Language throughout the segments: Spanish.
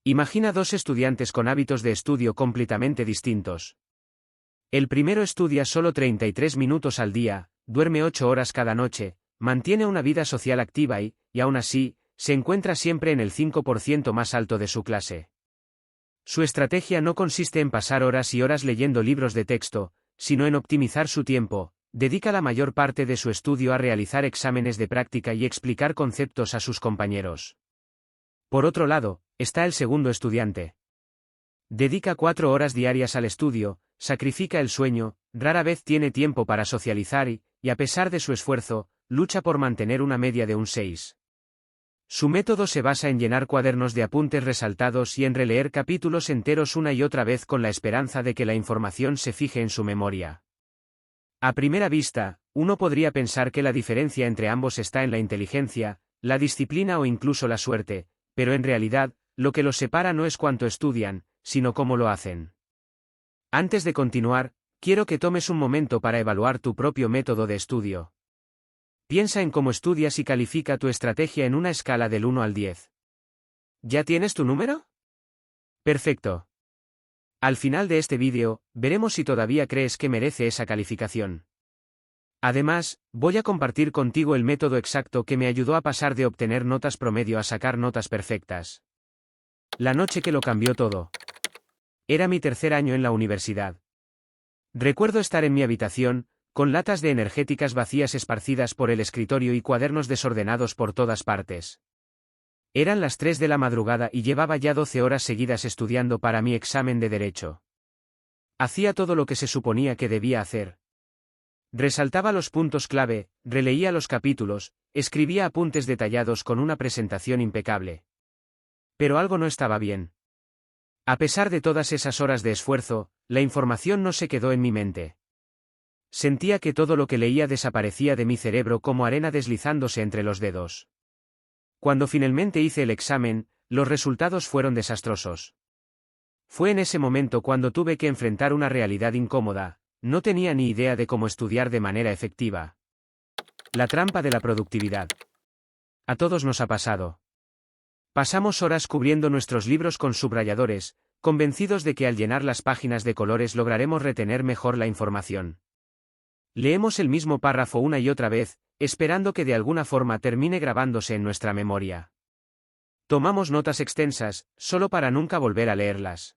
Imagina dos estudiantes con hábitos de estudio completamente distintos. El primero estudia solo 33 minutos al día, duerme 8 horas cada noche, mantiene una vida social activa y aún así, se encuentra siempre en el 5% más alto de su clase. Su estrategia no consiste en pasar horas y horas leyendo libros de texto, sino en optimizar su tiempo. Dedica la mayor parte de su estudio a realizar exámenes de práctica y explicar conceptos a sus compañeros. Por otro lado, está el segundo estudiante. Dedica 4 horas diarias al estudio, sacrifica el sueño, rara vez tiene tiempo para socializar y a pesar de su esfuerzo, lucha por mantener una media de un 6. Su método se basa en llenar cuadernos de apuntes resaltados y en releer capítulos enteros una y otra vez con la esperanza de que la información se fije en su memoria. A primera vista, uno podría pensar que la diferencia entre ambos está en la inteligencia, la disciplina o incluso la suerte, pero en realidad, lo que los separa no es cuánto estudian, sino cómo lo hacen. Antes de continuar, quiero que tomes un momento para evaluar tu propio método de estudio. Piensa en cómo estudias y califica tu estrategia en una escala del 1 al 10. ¿Ya tienes tu número? Perfecto. Al final de este vídeo, veremos si todavía crees que merece esa calificación. Además, voy a compartir contigo el método exacto que me ayudó a pasar de obtener notas promedio a sacar notas perfectas. La noche que lo cambió todo. Era mi tercer año en la universidad. Recuerdo estar en mi habitación, con latas de energéticas vacías esparcidas por el escritorio y cuadernos desordenados por todas partes. Eran las 3 de la madrugada y llevaba ya 12 horas seguidas estudiando para mi examen de Derecho. Hacía todo lo que se suponía que debía hacer. Resaltaba los puntos clave, releía los capítulos, escribía apuntes detallados con una presentación impecable. Pero algo no estaba bien. A pesar de todas esas horas de esfuerzo, la información no se quedó en mi mente. Sentía que todo lo que leía desaparecía de mi cerebro como arena deslizándose entre los dedos. Cuando finalmente hice el examen, los resultados fueron desastrosos. Fue en ese momento cuando tuve que enfrentar una realidad incómoda. No tenía ni idea de cómo estudiar de manera efectiva. La trampa de la productividad. A todos nos ha pasado. Pasamos horas cubriendo nuestros libros con subrayadores, convencidos de que al llenar las páginas de colores lograremos retener mejor la información. Leemos el mismo párrafo una y otra vez, esperando que de alguna forma termine grabándose en nuestra memoria. Tomamos notas extensas, solo para nunca volver a leerlas.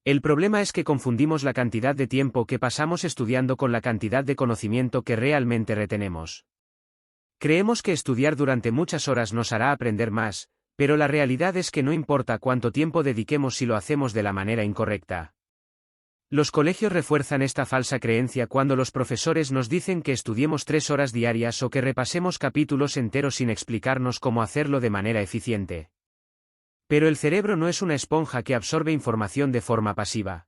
El problema es que confundimos la cantidad de tiempo que pasamos estudiando con la cantidad de conocimiento que realmente retenemos. Creemos que estudiar durante muchas horas nos hará aprender más, pero la realidad es que no importa cuánto tiempo dediquemos si lo hacemos de la manera incorrecta. Los colegios refuerzan esta falsa creencia cuando los profesores nos dicen que estudiemos 3 horas diarias o que repasemos capítulos enteros sin explicarnos cómo hacerlo de manera eficiente. Pero el cerebro no es una esponja que absorbe información de forma pasiva.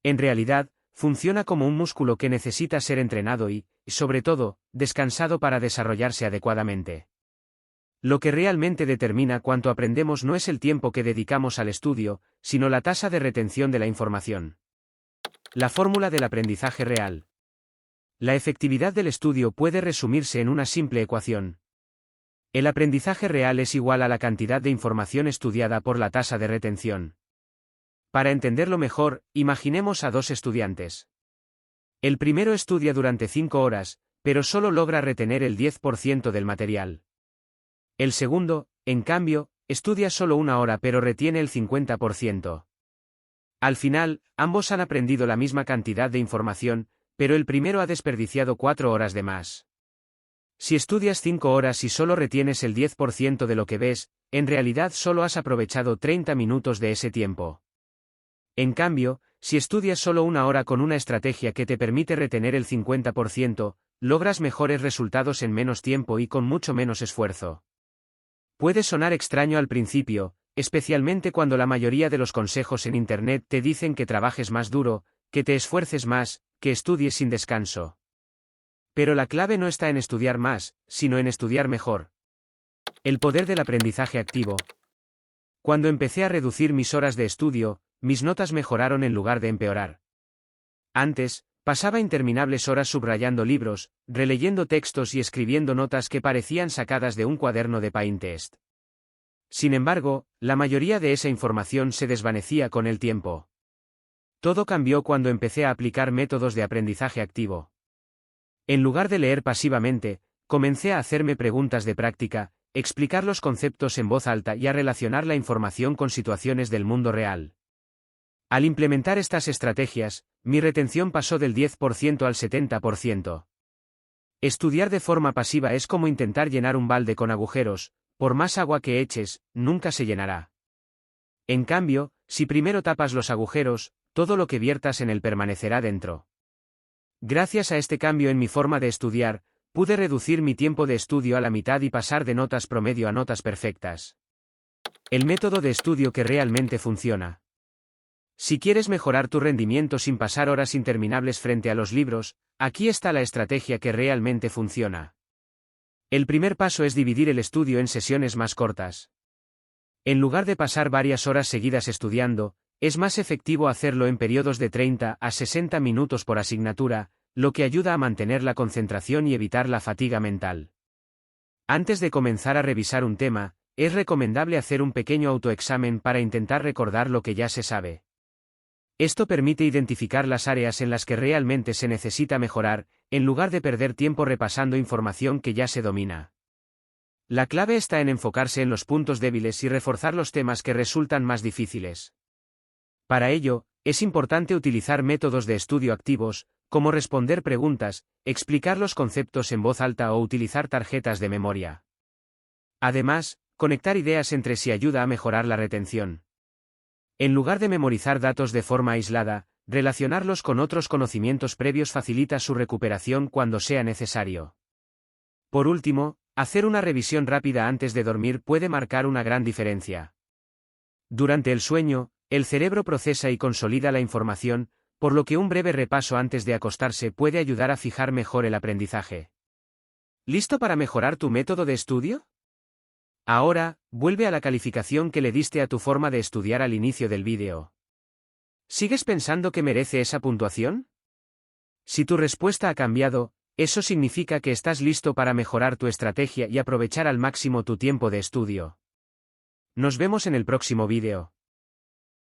En realidad, funciona como un músculo que necesita ser entrenado y, sobre todo, descansado para desarrollarse adecuadamente. Lo que realmente determina cuánto aprendemos no es el tiempo que dedicamos al estudio, sino la tasa de retención de la información. La fórmula del aprendizaje real. La efectividad del estudio puede resumirse en una simple ecuación. El aprendizaje real es igual a la cantidad de información estudiada por la tasa de retención. Para entenderlo mejor, imaginemos a dos estudiantes. El primero estudia durante 5 horas, pero solo logra retener el 10% del material. El segundo, en cambio, estudia solo 1 hora pero retiene el 50%. Al final, ambos han aprendido la misma cantidad de información, pero el primero ha desperdiciado 4 horas de más. Si estudias 5 horas y solo retienes el 10% de lo que ves, en realidad solo has aprovechado 30 minutos de ese tiempo. En cambio, si estudias solo 1 hora con una estrategia que te permite retener el 50%, logras mejores resultados en menos tiempo y con mucho menos esfuerzo. Puede sonar extraño al principio, especialmente cuando la mayoría de los consejos en Internet te dicen que trabajes más duro, que te esfuerces más, que estudies sin descanso. Pero la clave no está en estudiar más, sino en estudiar mejor. El poder del aprendizaje activo. Cuando empecé a reducir mis horas de estudio, mis notas mejoraron en lugar de empeorar. Antes, pasaba interminables horas subrayando libros, releyendo textos y escribiendo notas que parecían sacadas de un cuaderno de Pinterest. Sin embargo, la mayoría de esa información se desvanecía con el tiempo. Todo cambió cuando empecé a aplicar métodos de aprendizaje activo. En lugar de leer pasivamente, comencé a hacerme preguntas de práctica, explicar los conceptos en voz alta y a relacionar la información con situaciones del mundo real. Al implementar estas estrategias, mi retención pasó del 10% al 70%. Estudiar de forma pasiva es como intentar llenar un balde con agujeros, por más agua que eches, nunca se llenará. En cambio, si primero tapas los agujeros, todo lo que viertas en él permanecerá dentro. Gracias a este cambio en mi forma de estudiar, pude reducir mi tiempo de estudio a la mitad y pasar de notas promedio a notas perfectas. El método de estudio que realmente funciona. Si quieres mejorar tu rendimiento sin pasar horas interminables frente a los libros, aquí está la estrategia que realmente funciona. El primer paso es dividir el estudio en sesiones más cortas. En lugar de pasar varias horas seguidas estudiando, es más efectivo hacerlo en periodos de 30 a 60 minutos por asignatura, lo que ayuda a mantener la concentración y evitar la fatiga mental. Antes de comenzar a revisar un tema, es recomendable hacer un pequeño autoexamen para intentar recordar lo que ya se sabe. Esto permite identificar las áreas en las que realmente se necesita mejorar, en lugar de perder tiempo repasando información que ya se domina. La clave está en enfocarse en los puntos débiles y reforzar los temas que resultan más difíciles. Para ello, es importante utilizar métodos de estudio activos, como responder preguntas, explicar los conceptos en voz alta o utilizar tarjetas de memoria. Además, conectar ideas entre sí ayuda a mejorar la retención. En lugar de memorizar datos de forma aislada, relacionarlos con otros conocimientos previos facilita su recuperación cuando sea necesario. Por último, hacer una revisión rápida antes de dormir puede marcar una gran diferencia. Durante el sueño, el cerebro procesa y consolida la información, por lo que un breve repaso antes de acostarse puede ayudar a fijar mejor el aprendizaje. ¿Listo para mejorar tu método de estudio? Ahora, vuelve a la calificación que le diste a tu forma de estudiar al inicio del vídeo. ¿Sigues pensando que merece esa puntuación? Si tu respuesta ha cambiado, eso significa que estás listo para mejorar tu estrategia y aprovechar al máximo tu tiempo de estudio. Nos vemos en el próximo vídeo.